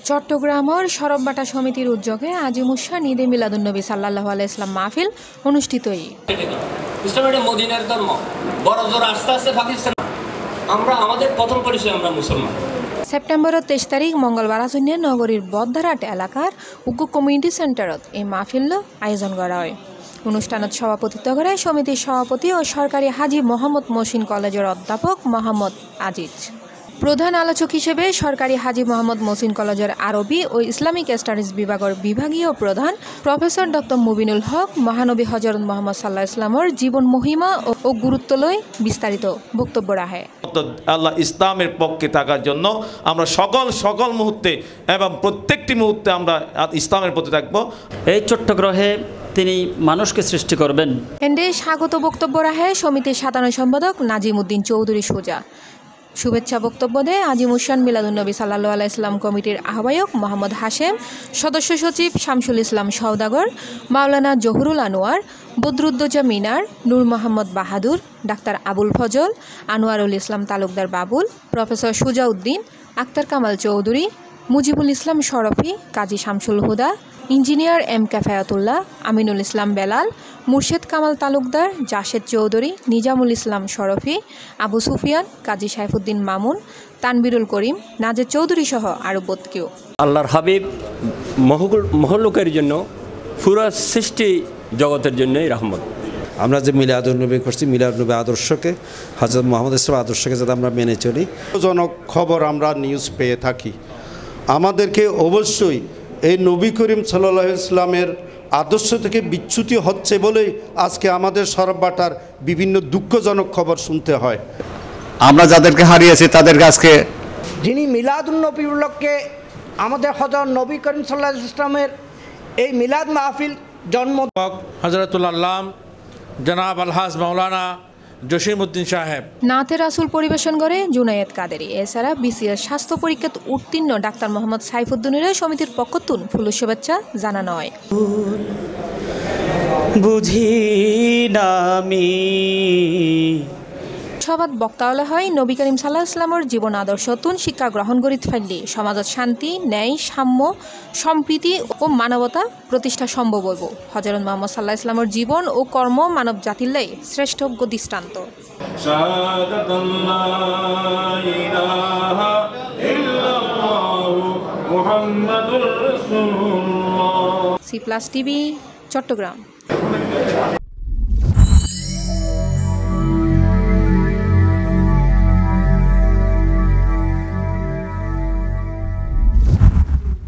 চট্টগ্রামের সরববাটা সমিতির উদ্যোগে আজিমুসান ঈদে মিলাদুন্নবী সাল্লাল্লাহু আলাইহি ওয়াসাল্লাম মাহফিল অনুষ্ঠিত। ইসলাম এটা মদিনার ধর্ম, বড় জোর আস্তে আস্তে পাকিস্তান। আমরা আমাদের প্রথম পরিচয় আমরা মুসলমান। সেপ্টেম্বরের 23 তারিখ মঙ্গলবার আসুনিয়া নগরীর বদ্ধরাট এলাকার উকু কমিউনিটি সেন্টারত এই মাহফিল আয়োজন করা হয়। অনুষ্ঠানত সভাপতিত্ব করে সমিতির সভাপতি ও সরকারি হাজী মোহাম্মদ মহসিন কলেজের অধ্যাপক মোহাম্মদ আজিজ। প্রধান আলোচক হিসেবে সরকারি হাজী মোহাম্মদ মহসিন কলেজের আরবি ও ইসলামিক স্টাডিজ বিভাগের বিভাগীয় প্রধান প্রফেসর ডক্টর মুবিনুল হক মহানবী হযরত মুহাম্মদ সাল্লাল্লাহু আলাইহি ওয়াসাল্লামের জীবন মহিমা ও গুরুত্ব লই বিস্তারিত বক্তব্য রাখে। আল্লাহ ইসলামের পক্ষে থাকার জন্য আমরা সকল মুহূর্তে এবং প্রত্যেকটি মুহূর্তে আমরা ইসলামের প্রতি থাকবো। এই চট্টগ্রামে তিনি মানুষকে সৃষ্টি করবেন। এন্ডে স্বাগত বক্তব্য রাখে সমিতির সাধারণ সম্পাদক নাজিম উদ্দিন চৌধুরী সুজা। শুভেচ্ছা বক্তব্য দেয় আজিমুসান মিলাদুন্নবী সাল্লাল্লাহু আলাইহি ওয়াসাল্লাম কমিটির আহ্বায়ক মোহাম্মদ হাশেম, সদস্য সচিব শামসুল ইসলাম সওদাগর, মাওলানা জহুরুল আনোয়ার, বদরুদ্দোজা মিনার, নূর মোহাম্মদ বাহাদুর, ডাক্তার আবুল ফজল, আনোয়ারুল ইসলাম তালুকদার বাবুল, প্রফেসর সুজাউদ্দিন, আক্তার কামাল চৌধুরী, মুজিবুল ইসলাম শরফি, কাজী শামসুল হুদা, ইঞ্জিনিয়ার এম কাফায়াতুল্লাহ, আমিনুল ইসলাম বেলাল, মুর্শেদ কামাল তালুকদার, জাশেদ চৌধুরী, নিজামুল ইসলাম শরফি, আবু সুফিয়ান, কাজী সাইফুদ্দিন মামুন, তানবিরুল করিম, নাজেদ চৌধুরী সহ আরও বদকেও। আল্লাহর হাবিব মহল্লুকের জন্য পুরো সৃষ্টি জগতের জন্যই রহমত। আমরা যে মিলাদুন্নবী করছি, মিলাদুন্নবী আদর্শকে, হযরত মুহাম্মদ ইসলাম আদর্শকে যাতে আমরা মেনে চলি। জনক খবর আমরা নিউজ পেয়ে থাকি, আমাদেরকে অবশ্যই এই নবী করিম সাল্লাল্লাহু আলাইহি ওয়াসাল্লামের আদর্শ থেকে বিচ্যুতি হচ্ছে বলেই আজকে আমাদের সরববাটার বিভিন্ন দুঃখজনক খবর শুনতে হয়। আমরা যাদেরকে হারিয়েছি তাদেরকে আজকে, যিনি মিলাদুন্নবী উপলক্ষে আমাদের হযরত নবী করিম সাল্লাল্লাহু আলাইহি ওয়াসাল্লামের এই মিলাদ মাহফিল জন্ম হযরতুল আল্লাম জনাব আলহাজ মাওলানা জসিমউদ্দিন সাহেব। নাতে রাসুল পরিবেশন করে জুনায়েদ কাদেরি। এছাড়া বিসিএস স্বাস্থ্য পরীক্ষাত উত্তীর্ণ ডাক্তার মোহাম্মদ সাইফুদ্দিনের সমিতির পক্ষতুন ফুল শুভেচ্ছা জানানো হয়। বুঝি নামি সবাদ বক্তাওয়ালা হয় নবী করিম সাল্লাল্লাহু আলাইহি ওয়াসাল্লামের জীবন আদর্শতুন শিক্ষা গ্রহণ করিত ফাইলে সমাজত শান্তি, ন্যায়, সাম্য, সম্প্রীতি ও মানবতা প্রতিষ্ঠা সম্ভব হইব। হযরত মুহাম্মদ সাল্লাল্লাহু আলাইহি ওয়াসাল্লামের জীবন ও কর্ম মানব জাতির লাই শ্রেষ্ঠ দৃষ্টান্ত। C+ TV Chittagong.